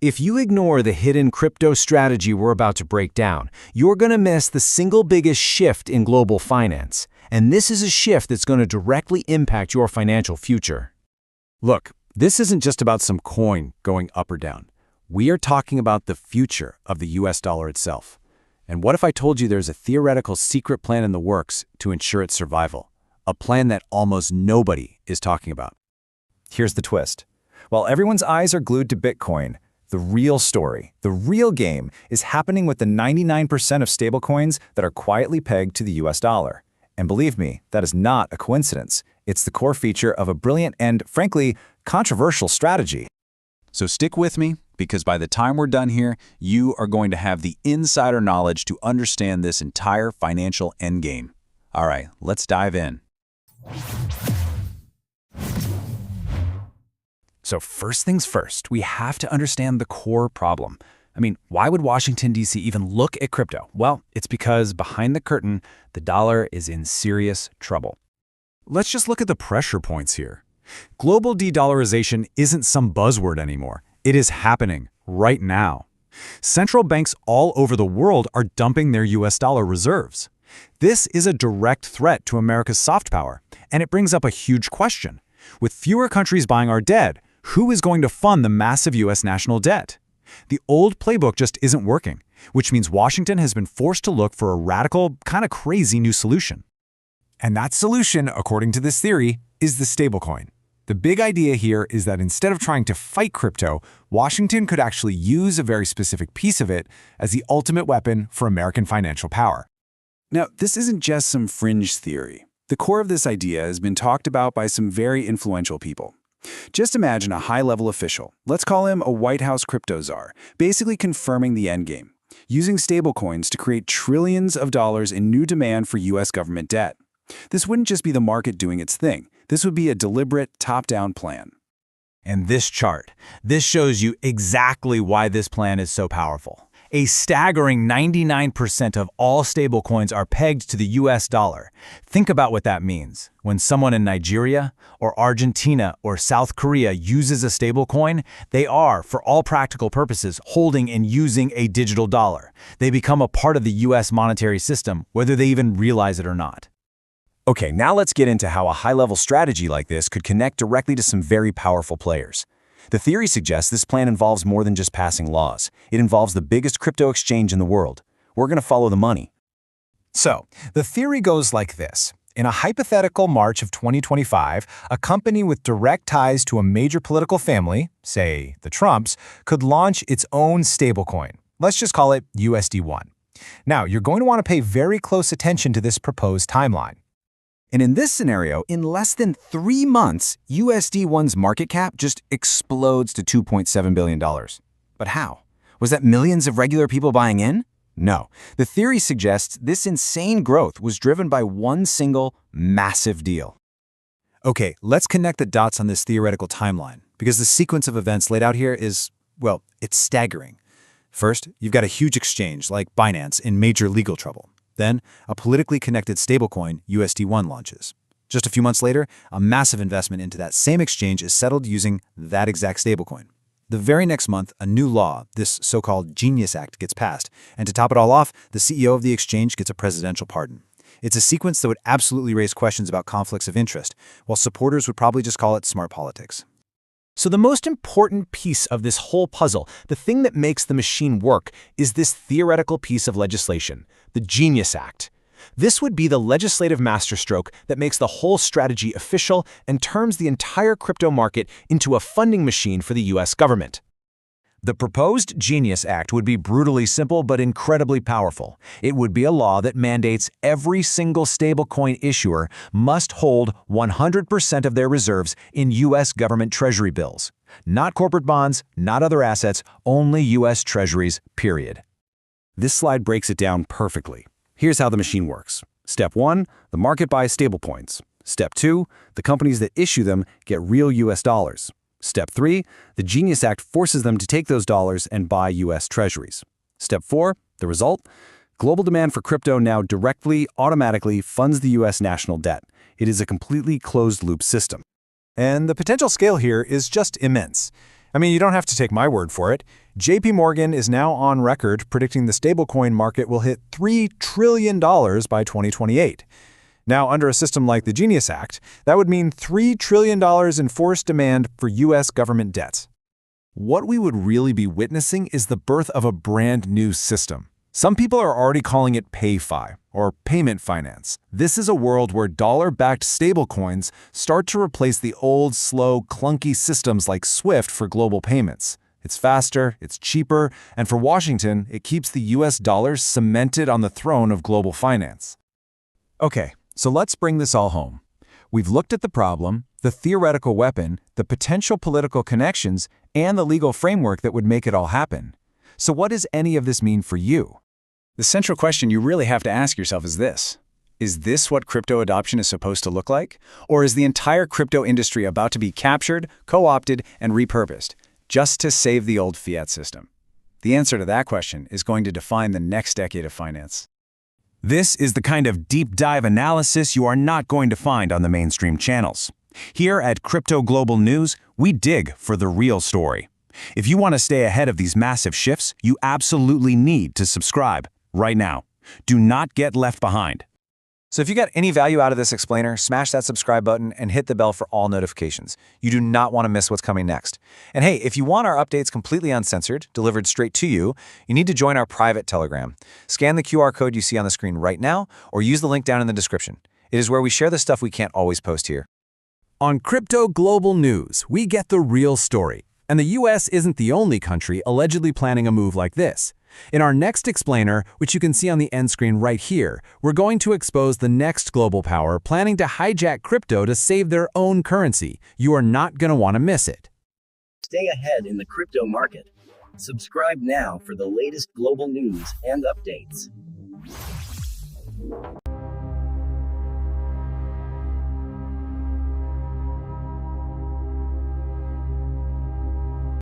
If you ignore the hidden crypto strategy we're about to break down, you're going to miss the single biggest shift in global finance. And this is a shift that's going to directly impact your financial future. Look, this isn't just about some coin going up or down. We are talking about the future of the US dollar itself. And what if I told you there's a theoretical secret plan in the works to ensure its survival? A plan that almost nobody is talking about. Here's the twist. While everyone's eyes are glued to Bitcoin, the real story, the real game, is happening with the 99% of stablecoins that are quietly pegged to the US dollar. And believe me, that is not a coincidence. It's the core feature of a brilliant and, frankly, controversial strategy. So stick with me, because by the time we're done here, you are going to have the insider knowledge to understand this entire financial endgame. All right, let's dive in. So first things first, we have to understand the core problem. I mean, why would Washington, D.C. even look at crypto? Well, it's because behind the curtain, the dollar is in serious trouble. Let's just look at the pressure points here. Global de-dollarization isn't some buzzword anymore. It is happening right now. Central banks all over the world are dumping their US dollar reserves. This is a direct threat to America's soft power, and it brings up a huge question. With fewer countries buying our debt, who is going to fund the massive US national debt? The old playbook just isn't working, which means Washington has been forced to look for a radical, kind of crazy new solution. And that solution, according to this theory, is the stablecoin. The big idea here is that instead of trying to fight crypto, Washington could actually use a very specific piece of it as the ultimate weapon for American financial power. Now, this isn't just some fringe theory. The core of this idea has been talked about by some very influential people. Just imagine a high-level official, let's call him a White House crypto czar, basically confirming the endgame, using stablecoins to create trillions of dollars in new demand for US government debt. This wouldn't just be the market doing its thing. This would be a deliberate, top-down plan. And this chart, this shows you exactly why this plan is so powerful. A staggering 99% of all stablecoins are pegged to the US dollar. Think about what that means. When someone in Nigeria or Argentina or South Korea uses a stablecoin, they are, for all practical purposes, holding and using a digital dollar. They become a part of the US monetary system, whether they even realize it or not. Okay, now let's get into how a high-level strategy like this could connect directly to some very powerful players. The theory suggests this plan involves more than just passing laws. It involves the biggest crypto exchange in the world. We're going to follow the money. So, the theory goes like this. In a hypothetical March of 2025, a company with direct ties to a major political family, say the Trumps, could launch its own stablecoin. Let's just call it USD1. Now, you're going to want to pay very close attention to this proposed timeline. And in this scenario, in less than 3 months, USD1's market cap just explodes to $2.7 billion. But how? Was that millions of regular people buying in? No. The theory suggests this insane growth was driven by one single, massive deal. Okay, let's connect the dots on this theoretical timeline, because the sequence of events laid out here is, well, it's staggering. First, you've got a huge exchange like Binance in major legal trouble. Then, a politically connected stablecoin, USD1, launches. Just a few months later, a massive investment into that same exchange is settled using that exact stablecoin. The very next month, a new law, this so-called Genius Act, gets passed. And to top it all off, the CEO of the exchange gets a presidential pardon. It's a sequence that would absolutely raise questions about conflicts of interest, while supporters would probably just call it smart politics. So the most important piece of this whole puzzle, the thing that makes the machine work, is this theoretical piece of legislation, the Genius Act. This would be the legislative masterstroke that makes the whole strategy official and turns the entire crypto market into a funding machine for the US government. The proposed Genius Act would be brutally simple but incredibly powerful. It would be a law that mandates every single stablecoin issuer must hold 100% of their reserves in US government Treasury bills. Not corporate bonds, not other assets, only US Treasuries, period. This slide breaks it down perfectly. Here's how the machine works. Step 1, the market buys stablecoins. Step 2, the companies that issue them get real US dollars. Step 3, the Genius Act forces them to take those dollars and buy US Treasuries. Step 4, the result? Global demand for crypto now directly, automatically funds the US national debt. It is a completely closed-loop system. And the potential scale here is just immense. I mean, you don't have to take my word for it. JP Morgan is now on record predicting the stablecoin market will hit $3 trillion by 2028. Now, under a system like the Genius Act, that would mean $3 trillion in forced demand for U.S. government debt. What we would really be witnessing is the birth of a brand new system. Some people are already calling it PayFi, or payment finance. This is a world where dollar-backed stablecoins start to replace the old, slow, clunky systems like SWIFT for global payments. It's faster, it's cheaper, and for Washington, it keeps the US dollar cemented on the throne of global finance. Okay, so let's bring this all home. We've looked at the problem, the theoretical weapon, the potential political connections, and the legal framework that would make it all happen. So what does any of this mean for you? The central question you really have to ask yourself is this. Is this what crypto adoption is supposed to look like? Or is the entire crypto industry about to be captured, co-opted, and repurposed, just to save the old fiat system? The answer to that question is going to define the next decade of finance. This is the kind of deep dive analysis you are not going to find on the mainstream channels. Here at Crypto Global News, we dig for the real story. If you want to stay ahead of these massive shifts, you absolutely need to subscribe right now. Do not get left behind. So if you got any value out of this explainer, smash that subscribe button and hit the bell for all notifications. You do not want to miss what's coming next. And hey, if you want our updates completely uncensored, delivered straight to you, you need to join our private Telegram. Scan the QR code you see on the screen right now, or use the link down in the description. It is where we share the stuff we can't always post here. On Crypto Global News, we get the real story. And the US isn't the only country allegedly planning a move like this. In our next explainer, which you can see on the end screen right here, we're going to expose the next global power planning to hijack crypto to save their own currency. You are not going to want to miss it. Stay ahead in the crypto market. Subscribe now for the latest global news and updates.